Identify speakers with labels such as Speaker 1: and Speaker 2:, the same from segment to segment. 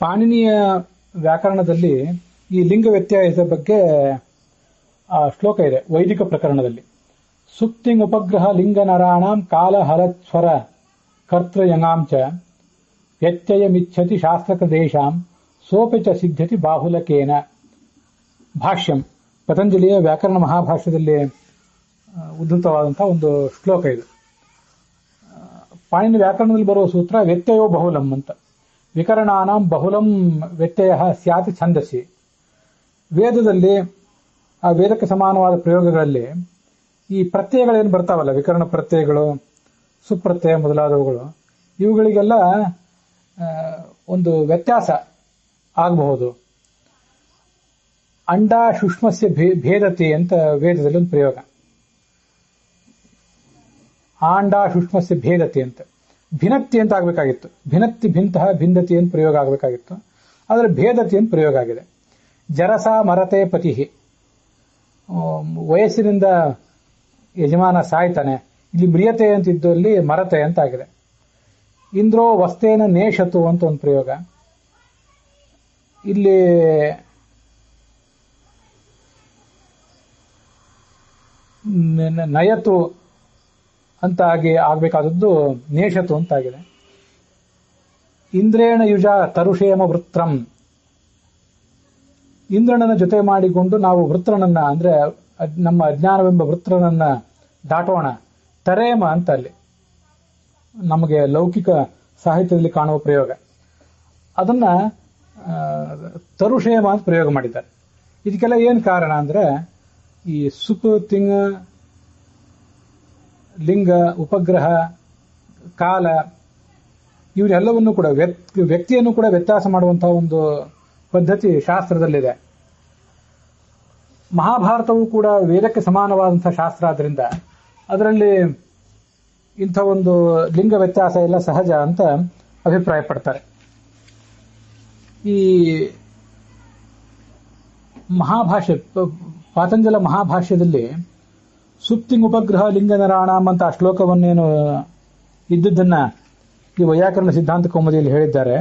Speaker 1: ಪಾಣಿನಿಯ ವ್ಯಾಕರಣದಲ್ಲಿ ಈ ಲಿಂಗ ವ್ಯತ್ಯಾಸದ ಬಗ್ಗೆ ಶ್ಲೋಕ ಇದೆ ವೈದಿಕ ಪ್ರಕರಣದಲ್ಲಿ. ಸುಪ್ತಿಂ ಉಪಗ್ರಹ ಲಿಂಗ ನರಾಣಾಂ ಕಾಲ ಹರಸ್ವರ ಕರ್ತೃಯಂಗಾಂಚ ವ್ಯತ್ಯಯಮಿಚ್ಛತಿ ಶಾಸ್ತ್ರಕದೇಶಾಂ ಸೋಪಿ ಚ ಸಿದ್ಧತಿ ಬಾಹುಲಕೇನ. ಭಾಷ್ಯಂ ಪತಂಜಲಿಯ ವ್ಯಾಕರಣ ಮಹಾಭಾಷ್ಯದಲ್ಲಿ ಉದ್ಧತವಾದಂತಹ ಒಂದು ಶ್ಲೋಕ ಇದು. ಪಾಣಿನಿ ವ್ಯಾಕರಣದಲ್ಲಿ ಬರುವ ಸೂತ್ರ ವ್ಯತ್ಯಯೋ ಬಹುಲಂ ಅಂತ. ವಿಕರಣಾನಾಂ ಬಹುಲಂ ವ್ಯತ್ಯಯ ಸ್ಯಾತ್ ಛಂದಸಿ. ವೇದದಲ್ಲಿ ಆ ವೇದಕ್ಕೆ ಸಮಾನವಾದ ಪ್ರಯೋಗಗಳಲ್ಲಿ ಈ ಪ್ರತ್ಯಯಗಳೇನು ಬರ್ತಾವಲ್ಲ, ವಿಕರಣ ಪ್ರತ್ಯಯಗಳು, ಸುಪ್ರತ್ಯಯ ಮೊದಲಾದವುಗಳು, ಇವುಗಳಿಗೆಲ್ಲ ಒಂದು ವ್ಯತ್ಯಾಸ ಆಗಬಹುದು. ಅಂಡ ಶುಷ್ಮಸ್ಯ ಭೇದತೆ ಅಂತ ವೇದದಲ್ಲಿ ಒಂದು ಪ್ರಯೋಗ. ಆಂಡ ಶುಷ್ಮಸ್ಯ ಭೇದತೆ ಅಂತ ಭಿನ್ನತ್ತಿ ಅಂತ ಆಗಬೇಕಾಗಿತ್ತು. ಭಿನ್ನತ್ತಿ ಭಿಂತಃ ಭಿಂದತಿ ಅಂತ ಪ್ರಯೋಗ ಆಗಬೇಕಾಗಿತ್ತು. ಆದರೆ ಭೇದತಿ ಅಂತ ಪ್ರಯೋಗ ಆಗಿದೆ. ಜರಸ ಮರತೆ ಪತಿ, ವಯಸ್ಸಿನಿಂದ ಯಜಮಾನ ಸಾಯ್ತಾನೆ, ಇಲ್ಲಿ ಮ್ರಿಯತೆ ಅಂತಿದ್ದಲ್ಲಿ ಮರತೆ ಅಂತ ಆಗಿದೆ. ಇಂದ್ರೋ ವಸ್ತೇನ ನೇಷತು ಅಂತ ಒಂದು ಪ್ರಯೋಗ. ಇಲ್ಲಿ ನಯತು ಅಂತ ಆಗಬೇಕಾದದ್ದು ನೇಷತು ಅಂತಾಗಿದೆ. ಇಂದ್ರೇಣ ಯುಜ ತರುಷೇಮ ವೃತ್ರಂ, ಇಂದ್ರನನ್ನ ಜೊತೆ ಮಾಡಿಕೊಂಡು ನಾವು ವೃತ್ರನನ್ನ ಅಂದ್ರೆ ನಮ್ಮ ಅಜ್ಞಾನವೆಂಬ ವೃತ್ರನನ್ನ ದಾಟೋಣ. ತರೇಮ ಅಂತ ಅಲ್ಲಿ ನಮಗೆ ಲೌಕಿಕ ಸಾಹಿತ್ಯದಲ್ಲಿ ಕಾಣುವ ಪ್ರಯೋಗ. ಅದನ್ನ ತರುಷೇಮ ಅಂತ ಪ್ರಯೋಗ ಮಾಡಿದ್ದಾರೆ. ಇದಕ್ಕೆಲ್ಲ ಏನ್ ಕಾರಣ ಅಂದ್ರೆ ಈ ಸುಪ್ ತಿಂಗ ಲಿಂಗ ಉಪಗ್ರಹ ಕಾಲ ಇವನ್ನೆಲ್ಲವನ್ನು ಕೂಡ ವ್ಯಕ್ತಿಯನ್ನು ಕೂಡ ವ್ಯತ್ಯಾಸ ಮಾಡುವಂತಹ ಒಂದು ಪದ್ಧತಿ ಶಾಸ್ತ್ರದಲ್ಲಿದೆ. ಮಹಾಭಾರತವು ಕೂಡ ವೇದಕ್ಕೆ ಸಮಾನವಾದಂತಹ ಶಾಸ್ತ್ರ ಆದ್ರಿಂದ ಅದರಲ್ಲಿ ಇಂಥ ಒಂದು ಲಿಂಗ ವ್ಯತ್ಯಾಸ ಎಲ್ಲ ಸಹಜ ಅಂತ ಅಭಿಪ್ರಾಯ ಪಡ್ತಾರೆ. ಈ ಮಹಾಭಾಷ್ಯ ಪಾತಂಜಲ ಮಹಾಭಾಷ್ಯದಲ್ಲಿ ಸುಪ್ತಿಂಗ್ ಉಪಗ್ರಹ ಲಿಂಗ ನರಾಣಾಂ ಅಂತ ಆ ಶ್ಲೋಕವನ್ನೇನು ಇದ್ದದ್ದನ್ನ ಈ ವೈಯಾಕರಣ ಸಿದ್ಧಾಂತ ಕೌಮುದಿಯಲ್ಲಿ ಹೇಳಿದ್ದಾರೆ.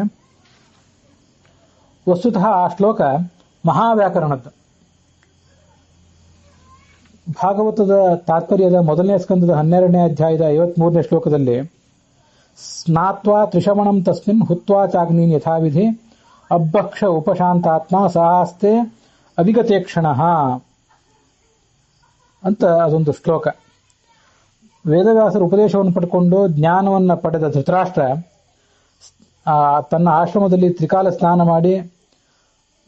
Speaker 1: ವಸ್ತುತಃ ಆ ಶ್ಲೋಕ ಮಹಾವ್ಯಾಕರಣದ್ದು. ಭಾಗವತದ ತಾತ್ಪರ್ಯದ ಮೊದಲನೇ ಸ್ಕಂದದ 12ನೇ ಅಧ್ಯಾಯದ 53ನೇ ಶ್ಲೋಕದಲ್ಲಿ ಸ್ನಾತ್ವಾ ತ್ರಿಶಮಣಂ ತಸ್ಮಿನ್ ಹುತ್ವಾ ಚಾಗ್ನೀನ್ ಯಥಾವಿಧಿ ಅಬ್ಬಕ್ಷ ಉಪಶಾಂತಾತ್ಮ ಸಾಸ್ತೆ ಅವಿಗತೇಕ್ಷಣ ಅಂತ ಅದೊಂದು ಶ್ಲೋಕ. ವೇದವ್ಯಾಸರ ಉಪದೇಶವನ್ನು ಪಡ್ಕೊಂಡು ಜ್ಞಾನವನ್ನು ಪಡೆದ ಧೃತರಾಷ್ಟ್ರ ತನ್ನ ಆಶ್ರಮದಲ್ಲಿ ತ್ರಿಕಾಲ ಸ್ನಾನ ಮಾಡಿ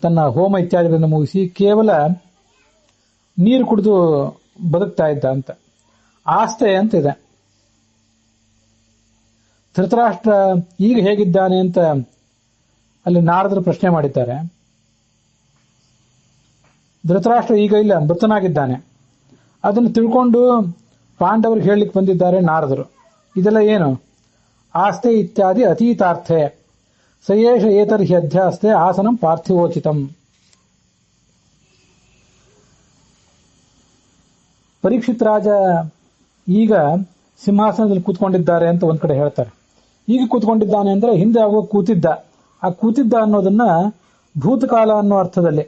Speaker 1: ತನ್ನ ಹೋಮ ಇತ್ಯಾದಿಗಳನ್ನು ಮುಗಿಸಿ ಕೇವಲ ನೀರು ಕುಡಿದು ಬದುಕ್ತಾ ಇದ್ದ ಅಂತ ಆಸ್ತೆ ಅಂತ ಇದೆ. ಧೃತರಾಷ್ಟ್ರ ಈಗ ಹೇಗಿದ್ದಾನೆ ಅಂತ ಅಲ್ಲಿ ನಾರದರು ಪ್ರಶ್ನೆ ಮಾಡಿದ್ದಾರೆ. ಧೃತರಾಷ್ಟ್ರ ಈಗ ಇಲ್ಲ, ಮೃತನಾಗಿದ್ದಾನೆ. ಅದನ್ನು ತಿಳ್ಕೊಂಡು ಪಾಂಡವರಿಗೆ ಹೇಳಲಿಕ್ಕೆ ಬಂದಿದ್ದಾರೆ ನಾರದರು. ಇದೆಲ್ಲ ಏನು? ಆಸ್ತೆ ಇತ್ಯಾದಿ ಅತೀತಾರ್ಥೆ ಸಯೇಷ ಏತರ್ಹಿ ಅಧ್ಯಾಸ್ತೆ ಆಸನಂ ಪಾರ್ಥಿವೋಚಿತಂ. ಪರೀಕ್ಷಿತ್ ರಾಜ ಈಗ ಸಿಂಹಾಸನದಲ್ಲಿ ಕೂತ್ಕೊಂಡಿದ್ದಾರೆ ಅಂತ ಒಂದ್ ಕಡೆ ಹೇಳ್ತಾರೆ. ಈಗ ಕೂತ್ಕೊಂಡಿದ್ದಾನೆ ಅಂದ್ರೆ ಹಿಂದೆ ಆಗುವ ಕೂತಿದ್ದ. ಆ ಕೂತಿದ್ದ ಅನ್ನೋದನ್ನ ಭೂತಕಾಲ ಅನ್ನೋ ಅರ್ಥದಲ್ಲಿ.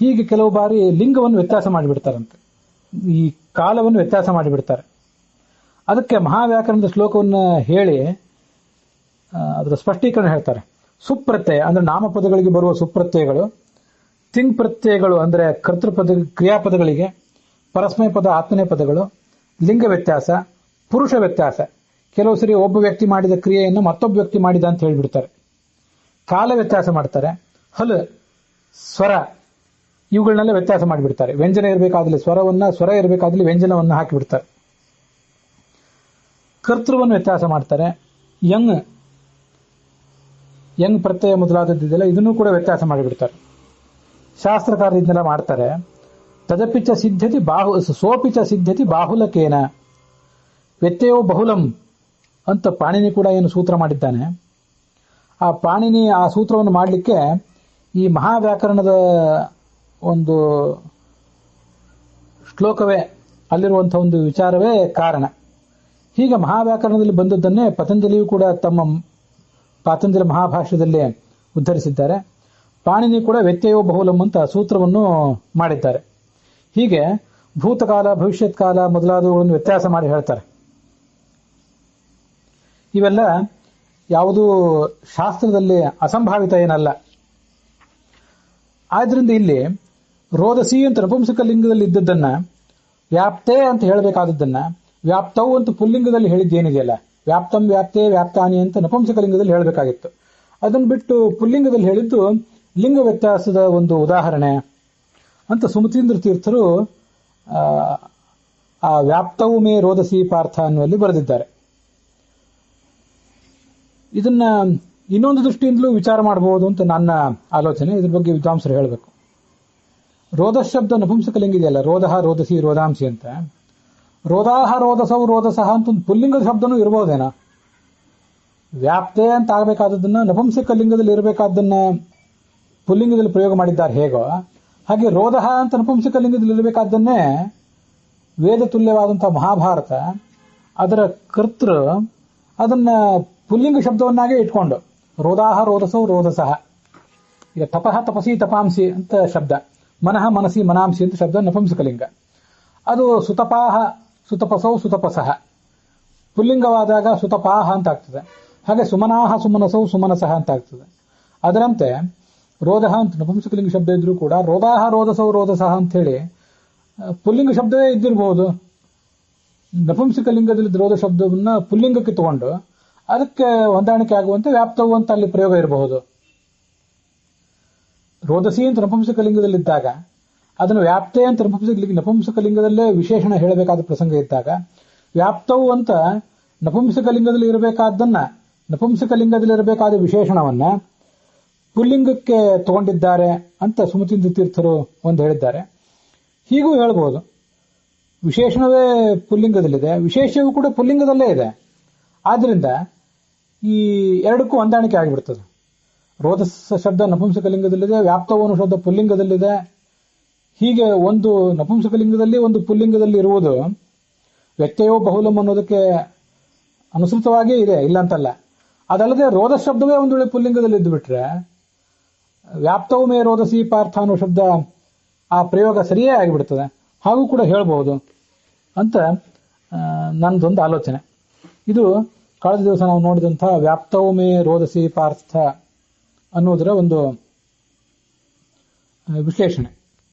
Speaker 1: ಹೀಗೆ ಕೆಲವು ಬಾರಿ ಲಿಂಗವನ್ನು ವ್ಯತ್ಯಾಸ ಮಾಡಿಬಿಡ್ತಾರಂತೆ, ಈ ಕಾಲವನ್ನು ವ್ಯತ್ಯಾಸ ಮಾಡಿಬಿಡ್ತಾರೆ. ಅದಕ್ಕೆ ಮಹಾವ್ಯಾಕರಣದ ಶ್ಲೋಕವನ್ನು ಹೇಳಿ ಅದರ ಸ್ಪಷ್ಟೀಕರಣ ಹೇಳ್ತಾರೆ. ಸುಪ್ರತ್ಯಯ ಅಂದ್ರೆ ನಾಮಪದಗಳಿಗೆ ಬರುವ ಸುಪ್ರತ್ಯಯಗಳು, ತಿಂಗ್ ಪ್ರತ್ಯಯಗಳು ಅಂದ್ರೆ ಕರ್ತೃಪದ ಕ್ರಿಯಾಪದಗಳಿಗೆ, ಪರಸ್ಮಯ ಪದ ಆತ್ಮನೇ ಪದಗಳು, ಲಿಂಗ ವ್ಯತ್ಯಾಸ, ಪುರುಷ ವ್ಯತ್ಯಾಸ. ಕೆಲವು ಸರಿ ಒಬ್ಬ ವ್ಯಕ್ತಿ ಮಾಡಿದ ಕ್ರಿಯೆಯನ್ನು ಮತ್ತೊಬ್ಬ ವ್ಯಕ್ತಿ ಮಾಡಿದ ಅಂತ ಹೇಳಿಬಿಡ್ತಾರೆ. ಕಾಲ ವ್ಯತ್ಯಾಸ ಮಾಡ್ತಾರೆ. ಹಲ್, ಸ್ವರ ಇವುಗಳನ್ನೆಲ್ಲ ವ್ಯತ್ಯಾಸ ಮಾಡಿಬಿಡ್ತಾರೆ. ವ್ಯಂಜನ ಇರಬೇಕಾದಲ್ಲಿ ಸ್ವರವನ್ನ, ಸ್ವರ ಇರಬೇಕಾದಲ್ಲಿ ವ್ಯಂಜನವನ್ನು ಹಾಕಿಬಿಡ್ತಾರೆ. ಕರ್ತೃವನ್ನು ವ್ಯತ್ಯಾಸ ಮಾಡ್ತಾರೆ. ಯಂಗ್ ಪ್ರತ್ಯಯ ಮೊದಲಾದದ್ದಿದೆಯಲ್ಲ ಇದನ್ನು ಕೂಡ ವ್ಯತ್ಯಾಸ ಮಾಡಿಬಿಡ್ತಾರೆ. ಶಾಸ್ತ್ರಕಾರ ಇದನ್ನೆಲ್ಲ ಮಾಡ್ತಾರೆ. ತದಪಿಚ ಸಿದ್ಧತಿ ಸೋಪಿಚ ಸಿದ್ಧತಿ ಬಾಹುಲಕೇನ ವ್ಯತ್ಯಯೋ ಬಹುಲಂ ಅಂತ ಪಾಣಿನಿ ಕೂಡ ಏನು ಸೂತ್ರ ಮಾಡಿದ್ದಾನೆ. ಆ ಪಾಣಿನಿ ಆ ಸೂತ್ರವನ್ನು ಮಾಡಲಿಕ್ಕೆ ಈ ಮಹಾವ್ಯಾಕರಣದ ಒಂದು ಶ್ಲೋಕವೇ, ಅಲ್ಲಿರುವಂತಹ ಒಂದು ವಿಚಾರವೇ ಕಾರಣ. ಹೀಗೆ ಮಹಾವ್ಯಾಕರಣದಲ್ಲಿ ಬಂದದ್ದನ್ನೇ ಪತಂಜಲಿಯು ಕೂಡ ತಮ್ಮ ಪಾತಂಜಲ ಮಹಾಭಾಷ್ಯದಲ್ಲಿ ಉದ್ಧರಿಸಿದ್ದಾರೆ. ಪಾಣಿನಿ ಕೂಡ ವ್ಯತ್ಯಯೋ ಬಹುಲಂ ಅಂತ ಸೂತ್ರವನ್ನು ಮಾಡಿದ್ದಾರೆ. ಹೀಗೆ ಭೂತಕಾಲ, ಭವಿಷ್ಯತ್ ಕಾಲ ಮೊದಲಾದವುಗಳನ್ನು ವ್ಯತ್ಯಾಸ ಮಾಡಿ ಹೇಳ್ತಾರೆ. ಇವೆಲ್ಲ ಯಾವುದೂ ಶಾಸ್ತ್ರದಲ್ಲಿ ಅಸಂಭಾವಿತ ಏನಲ್ಲ. ಆದ್ರಿಂದ ಇಲ್ಲಿ ರೋದಸಿ ಅಂತ ನಪುಂಸಕ ಲಿಂಗದಲ್ಲಿ ಇದ್ದದ್ದನ್ನ ವ್ಯಾಪ್ತೆ ಅಂತ ಹೇಳಬೇಕಾದದ್ದನ್ನ ವ್ಯಾಪ್ತವು ಅಂತ ಪುಲ್ಲಿಂಗದಲ್ಲಿ ಹೇಳಿದ್ದೇನಿದೆಯಲ್ಲ, ವ್ಯಾಪ್ತಂ ವ್ಯಾಪ್ತೆ ವ್ಯಾಪ್ತಾನಿ ಅಂತ ನಪುಂಸಕ ಲಿಂಗದಲ್ಲಿ ಹೇಳಬೇಕಾಗಿತ್ತು. ಅದನ್ನು ಬಿಟ್ಟು ಪುಲ್ಲಿಂಗದಲ್ಲಿ ಹೇಳಿದ್ದು ಲಿಂಗ ವ್ಯತ್ಯಾಸದ ಒಂದು ಉದಾಹರಣೆ ಅಂತ ಸುಮತೀಂದ್ರ ತೀರ್ಥರು ಆ ವ್ಯಾಪ್ತವು ಮೇ ರೋದಸಿ ಪಾರ್ಥ ಅನ್ನುವಲ್ಲಿ ಬರೆದಿದ್ದಾರೆ. ಇದನ್ನ ಇನ್ನೊಂದು ದೃಷ್ಟಿಯಿಂದಲೂ ವಿಚಾರ ಮಾಡಬಹುದು ಅಂತ ನನ್ನ ಆಲೋಚನೆ. ಇದ್ರ ಬಗ್ಗೆ ವಿದ್ವಾಂಸರು ಹೇಳಬೇಕು. ರೋದಸ್ ಶಬ್ದ ನಪುಂಸಕ ಲಿಂಗ ಇದೆಯಲ್ಲ, ರೋದಹ, ರೋದಸಿ, ರೋದಾಂಸಿ ಅಂತ. ರೋದಾಹ, ರೋದಸವು, ರೋದಸಹ ಅಂತ ಒಂದು ಪುಲ್ಲಿಂಗದ ಶಬ್ದನೂ ಇರಬಹುದೇನೋ. ವ್ಯಾಪ್ತೆ ಅಂತ ಆಗಬೇಕಾದದನ್ನ ನಪುಂಸಕ ಲಿಂಗದಲ್ಲಿ ಇರಬೇಕಾದನ್ನ ಪುಲ್ಲಿಂಗದಲ್ಲಿ ಪ್ರಯೋಗ ಮಾಡಿದ್ದಾರೆ ಹೇಗೋ, ಹಾಗೆ ರೋದಹ ಅಂತ ನಪುಂಸಕ ಲಿಂಗದಲ್ಲಿ ಇರಬೇಕಾದನ್ನೇ ವೇದ ತುಲ್ಯವಾದಂತಹ ಮಹಾಭಾರತ ಅದರ ಕರ್ತೃ ಅದನ್ನ ಪುಲ್ಲಿಂಗ ಶಬ್ದವನ್ನಾಗೆ ಇಟ್ಕೊಂಡು ರೋದಾಹ, ರೋದಸೌ, ರೋದಸಹ. ಈಗ ತಪಃ, ತಪಸಿ, ತಪಾಂಸಿ ಅಂತ ಶಬ್ದ, ಮನಃ, ಮನಸಿ, ಮನಾಂಸಿ ಅಂತ ಶಬ್ದ ನಪುಂಸಕಲಿಂಗ. ಅದು ಸುತಪಾಹ, ಸುತಪಸೌ, ಸುತಪಸಹ ಪುಲ್ಲಿಂಗವಾದಾಗ ಸುತಪಾಹ ಅಂತ ಆಗ್ತದೆ. ಹಾಗೆ ಸುಮನಾಹ, ಸುಮನಸೌ, ಸುಮನಸಹ ಅಂತ ಆಗ್ತದೆ. ಅದರಂತೆ ರೋದಹ ಅಂತ ನಪುಂಸಕಲಿಂಗ ಶಬ್ದ ಇದ್ರೂ ಕೂಡ ರೋದಾಹ, ರೋದಸೌ, ರೋದಸಹ ಅಂತ ಹೇಳಿ ಪುಲ್ಲಿಂಗ ಶಬ್ದವೇ ಇದ್ದಿರಬಹುದು. ನಪುಂಸಕಲಿಂಗದಲ್ಲಿ ರೋಧ ಶಬ್ದವನ್ನ ಪುಲ್ಲಿಂಗಕ್ಕೆ ತಗೊಂಡು ಅದಕ್ಕೆ ಹೊಂದಾಣಿಕೆ ಆಗುವಂತೆ ವ್ಯಾಪ್ತವು ಅಂತ ಅಲ್ಲಿ ಪ್ರಯೋಗ ಇರಬಹುದು. ರೋದಸಿ ಅಂತ ನಪುಂಸಕಲಿಂಗದಲ್ಲಿದ್ದಾಗ ಅದನ್ನು ವ್ಯಾಪ್ತೆ ಅಂತ ನಪುಂಸಕಲಿಂಗದಲ್ಲೇ ವಿಶೇಷಣ ಹೇಳಬೇಕಾದ ಪ್ರಸಂಗ ಇದ್ದಾಗ, ವ್ಯಾಪ್ತವು ಅಂತ ನಪುಂಸಕಲಿಂಗದಲ್ಲಿ ಇರಬೇಕಾದ್ದನ್ನ ನಪುಂಸಕಲಿಂಗದಲ್ಲಿ ಇರಬೇಕಾದ ವಿಶೇಷಣವನ್ನ ಪುಲ್ಲಿಂಗಕ್ಕೆ ತಗೊಂಡಿದ್ದಾರೆ ಅಂತ ಸುಮತೀಂದ್ರ ತೀರ್ಥರು ಒಂದು ಹೇಳಿದ್ದಾರೆ. ಹೀಗೂ ಹೇಳಬಹುದು, ವಿಶೇಷಣವೇ ಪುಲ್ಲಿಂಗದಲ್ಲಿದೆ, ವಿಶೇಷವೂ ಕೂಡ ಪುಲ್ಲಿಂಗದಲ್ಲೇ ಇದೆ. ಆದ್ರಿಂದ ಈ ಎರಡಕ್ಕೂ ಹೊಂದಾಣಿಕೆ ಆಗಿಬಿಡ್ತದೆ. ರೋದಸ ಶಬ್ದ ನಪುಂಸಕಲಿಂಗದಲ್ಲಿದೆ, ವ್ಯಾಪ್ತವನು ಶಬ್ದ ಪುಲ್ಲಿಂಗದಲ್ಲಿದೆ. ಹೀಗೆ ಒಂದು ನಪುಂಸಕಲಿಂಗದಲ್ಲಿ ಒಂದು ಪುಲ್ಲಿಂಗದಲ್ಲಿ ಇರುವುದು ವ್ಯತ್ಯಯೋ ಬಹುಲಂ ಅನ್ನೋದಕ್ಕೆ ಅನುಸೃತವಾಗಿಯೇ ಇದೆ, ಇಲ್ಲ ಅಂತಲ್ಲ. ಅದಲ್ಲದೆ ರೋದ ಶಬ್ದವೇ ಒಂದು ವೇಳೆ ಪುಲ್ಲಿಂಗದಲ್ಲಿ ಇದ್ದು ಬಿಟ್ರೆ ವ್ಯಾಪ್ತವು ಮೇ ರೋದಸಿ ಪಾರ್ಥ ಅನ್ನೋ ಶಬ್ದ ಆ ಪ್ರಯೋಗ ಸರಿಯೇ ಆಗಿಬಿಡ್ತದೆ. ಹಾಗೂ ಕೂಡ ಹೇಳಬಹುದು ಅಂತ ನನ್ನದೊಂದು ಆಲೋಚನೆ. ಇದು ಕಳೆದ ದಿವಸ ನಾವು ನೋಡಿದಂತಹ ವ್ಯಾಪ್ತವು ಮೇ ರೋದಸಿ ಪಾರ್ಥ ಅನ್ನೋದರ ಒಂದು ವಿಶ್ಲೇಷಣೆ.